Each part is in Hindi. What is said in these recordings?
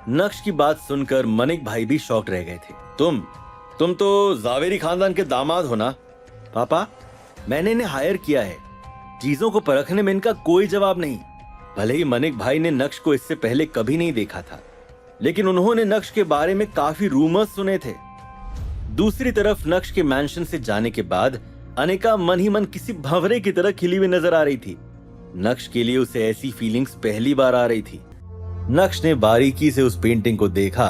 नक्श की बात सुनकर मनिक भाई भी शॉक्ड रह गए थे। तुम तो जावेरी खानदान के दामाद हो ना? पापा, मैंने इन्हें हायर किया है, चीजों को परखने में इनका कोई जवाब नहीं। भले ही मनिक भाई ने नक्श को इससे पहले कभी नहीं देखा था, लेकिन उन्होंने नक्श के बारे में काफी रूमर्स सुने थे। दूसरी तरफ नक्श के मैंशन से जाने के बाद अनिका मन ही मन किसी भंवरे की तरह खिली हुई नजर आ रही थी। नक्श के लिए उसे ऐसी फीलिंग्स पहली बार आ रही थी। नक्श ने बारीकी से उस पेंटिंग को देखा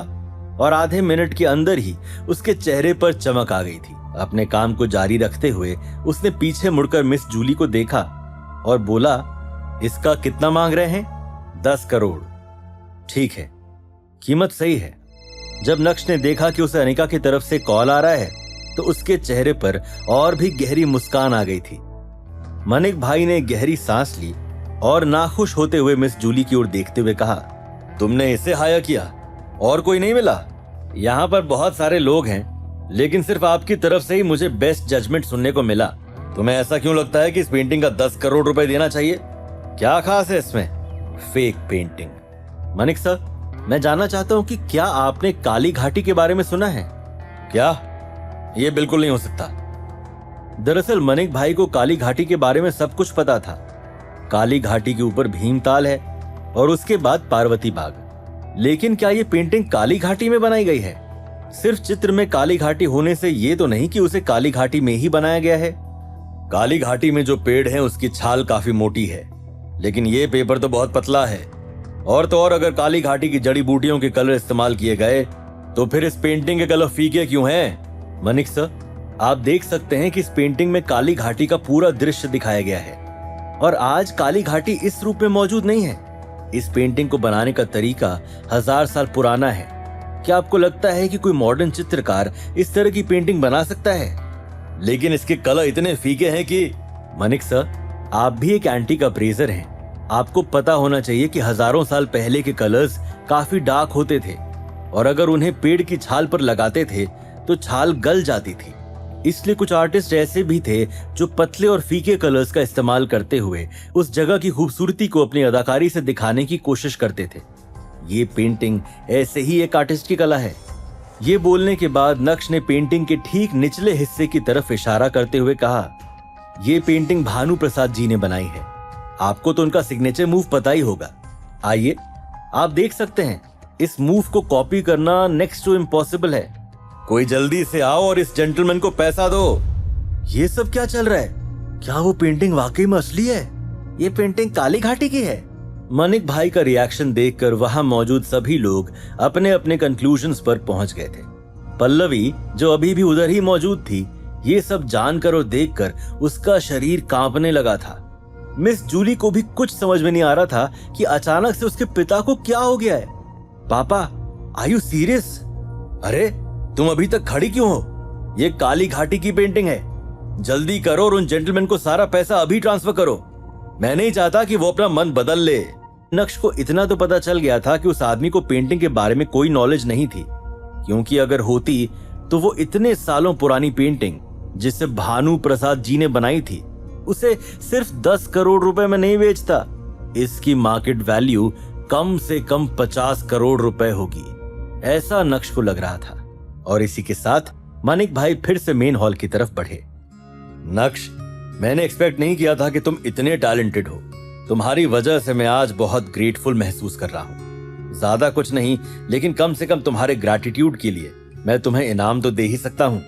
और आधे मिनट के अंदर ही उसके चेहरे पर चमक आ गई थी। अपने काम को जारी रखते हुए उसने पीछे मुड़कर मिस जूली को देखा और बोला, इसका कितना मांग रहे हैं? 10 करोड़। ठीक है, कीमत सही है। जब नक्श ने देखा कि उसे अनिका की तरफ से कॉल आ रहा है तो उसके चेहरे पर और भी गहरी मुस्कान आ गई थी। मनिक भाई ने गहरी सांस ली और नाखुश होते हुए मिस जूली की ओर देखते हुए कहा, तुमने इसे हायर किया और कोई नहीं मिला? यहाँ पर बहुत सारे लोग हैं, लेकिन सिर्फ आपकी तरफ से ही मुझे बेस्ट जजमेंट सुनने को मिला। तुम्हें ऐसा क्यों लगता है कि इस पेंटिंग का 10 करोड़ रुपए देना चाहिए? क्या खास है इसमें? Fake painting. मनिक सर, मैं जानना चाहता हूं कि क्या आपने काली घाटी के बारे में सुना है? क्या? यह बिल्कुल नहीं हो सकता। दरअसल मनिक भाई को काली घाटी के बारे में सब कुछ पता था। काली घाटी के ऊपर भीमताल है और उसके बाद पार्वती बाग। लेकिन क्या ये पेंटिंग काली घाटी में बनाई गई है? सिर्फ चित्र में काली घाटी होने से ये तो नहीं कि उसे काली घाटी में ही बनाया गया है। काली घाटी में जो पेड़ है उसकी छाल काफी मोटी है, लेकिन ये पेपर तो बहुत पतला है। और तो और अगर काली घाटी की जड़ी बूटियों के कलर इस्तेमाल किए गए तो फिर इस पेंटिंग के कलर फीके क्यों हैं? मनिक सर, आप देख सकते हैं कि इस पेंटिंग में काली घाटी का पूरा दृश्य दिखाया गया है और आज काली घाटी इस रूप में मौजूद नहीं है। इस पेंटिंग को बनाने का तरीका 1000 साल पुराना है। क्या आपको लगता है कि कोई मॉडर्न चित्रकार इस तरह की पेंटिंग बना सकता है? लेकिन इसके कलर इतने फीके हैं कि... मनिक सर, आप भी एक एंटीक अप्रेजर हैं। आपको पता होना चाहिए कि हजारों साल पहले के कलर्स काफी डार्क होते थे और अगर उन्हें पेड़ की छाल पर लगाते थे तो छाल गल जाती थी। इसलिए कुछ आर्टिस्ट ऐसे भी थे जो पतले और फीके कलर्स का इस्तेमाल करते हुए उस जगह की खूबसूरती को अपनी अदाकारी से दिखाने की कोशिश करते थे। ये पेंटिंग ऐसे ही एक आर्टिस्ट की कला है। ये बोलने के बाद नक्श ने पेंटिंग के ठीक निचले हिस्से की तरफ इशारा करते हुए कहा, ये पेंटिंग भानु प्रसाद जी ने बनाई है। आपको तो उनका सिग्नेचर मूव पता ही होगा। आइए, आप देख सकते हैं इस मूव को कॉपी करना नेक्स्ट टू इम्पॉसिबल है। कोई जल्दी से आओ और इस जेंटलमैन को पैसा दो। ये सब क्या चल रहा है? क्या वो पेंटिंग वाकई में असली है? ये पेंटिंग काली घाटी की है? मनिक भाई का रिएक्शन देखकर वहां मौजूद सभी लोग अपने अपने कंक्लूजन्स पर पहुंच गए थे। पल्लवी, जो अभी भी उधर ही मौजूद थी, ये सब जानकर और देखकर उसका शरीर कांपने लगा था। मिस जूली को भी कुछ समझ में नहीं आ रहा था कि अचानक से उसके पिता को क्या हो गया है। पापा, आर यू सीरियस? अरे, तुम अभी तक खड़ी क्यों हो? ये काली घाटी की पेंटिंग है। जल्दी करो और उन जेंटलमैन को सारा पैसा अभी ट्रांसफर करो। मैं नहीं चाहता कि वो अपना मन बदल ले। नक्श को इतना तो पता चल गया था कि उस आदमी को पेंटिंग के बारे में कोई नॉलेज नहीं थी, क्योंकि अगर होती तो वो इतने सालों पुरानी पेंटिंग जिसे भानु प्रसाद जी ने बनाई थी उसे सिर्फ 10 करोड़ रुपए में नहीं बेचता। इसकी मार्केट वैल्यू कम से कम 50 करोड़ रुपए होगी, ऐसा नक्श को लग रहा था। और इसी के साथ मनिक भाई फिर से मेन हॉल की तरफ बढ़े। नक्श, मैंने एक्सपेक्ट नहीं किया था कि तुम इतने टैलेंटेड हो। तुम्हारी वजह से मैं आज बहुत ग्रेटफुल महसूस कर रहा हूँ। ज्यादा कुछ नहीं, लेकिन कम से कम तुम्हारे ग्रैटिट्यूड के लिए मैं तुम्हें इनाम तो दे ही सकता हूँ।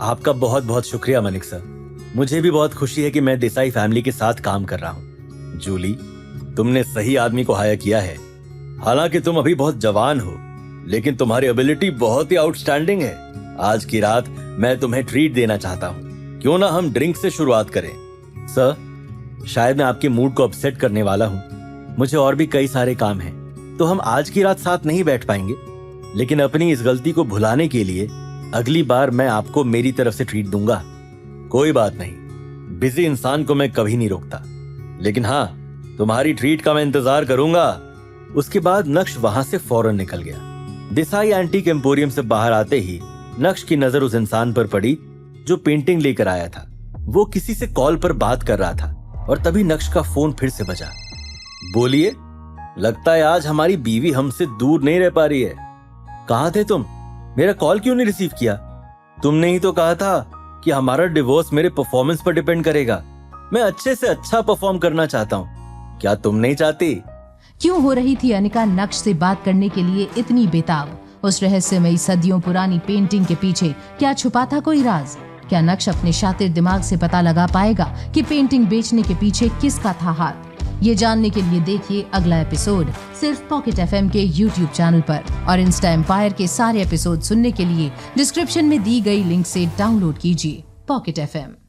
आपका बहुत बहुत शुक्रिया मनिक सर। मुझे भी बहुत खुशी है कि मैं देसाई फैमिली के साथ काम कर रहा हूँ। जूली, तुमने सही आदमी को हायर किया है। हालांकि तुम अभी बहुत जवान हो, लेकिन तुम्हारी एबिलिटी बहुत ही आउटस्टैंडिंग है। आज की रात मैं तुम्हें ट्रीट देना चाहता हूँ। क्यों ना हम ड्रिंक से शुरुआत करें? सर, शायद मैं आपके मूड को अपसेट करने वाला हूँ। मुझे और भी कई सारे काम हैं, तो हम आज की रात साथ नहीं बैठ पाएंगे। लेकिन अपनी इस गलती को भुलाने के लिए अगली बार मैं आपको मेरी तरफ से ट्रीट दूंगा। कोई बात नहीं, बिजी इंसान को मैं कभी नहीं रोकता। लेकिन हाँ, तुम्हारी ट्रीट का मैं इंतजार करूंगा। उसके बाद नक्श वहां से फौरन निकल गया। देसाई एंटीक एम्पोरियम से बाहर आते ही नक्श की नजर उस इंसान पर पड़ी जो पेंटिंग लेकर आया था। वो किसी से कॉल पर बात कर रहा था और तभी नक्श का फोन फिर से बजा। बोलिए। लगता है आज हमारी बीवी हमसे दूर नहीं रह पा रही है। कहाँ थे तुम? मेरा कॉल क्यों नहीं रिसीव किया? तुमने ही तो कहा था कि हमारा डिवोर्स मेरे परफॉर्मेंस पर डिपेंड करेगा। मैं अच्छे से अच्छा परफॉर्म करना चाहता हूँ, क्या तुम नहीं चाहती? क्यों हो रही थी अनिका नक्श से बात करने के लिए इतनी बेताब? उस रहस्यमयी सदियों पुरानी पेंटिंग के पीछे क्या छुपा था कोई राज? क्या नक्श अपने शातिर दिमाग से पता लगा पाएगा कि पेंटिंग बेचने के पीछे किसका था हाथ? ये जानने के लिए देखिए अगला एपिसोड सिर्फ पॉकेट एफएम के YouTube चैनल पर, और इंस्टा एम्पायर के सारे एपिसोड सुनने के लिए डिस्क्रिप्शन में दी गई लिंक से डाउनलोड कीजिए पॉकेट एफएम।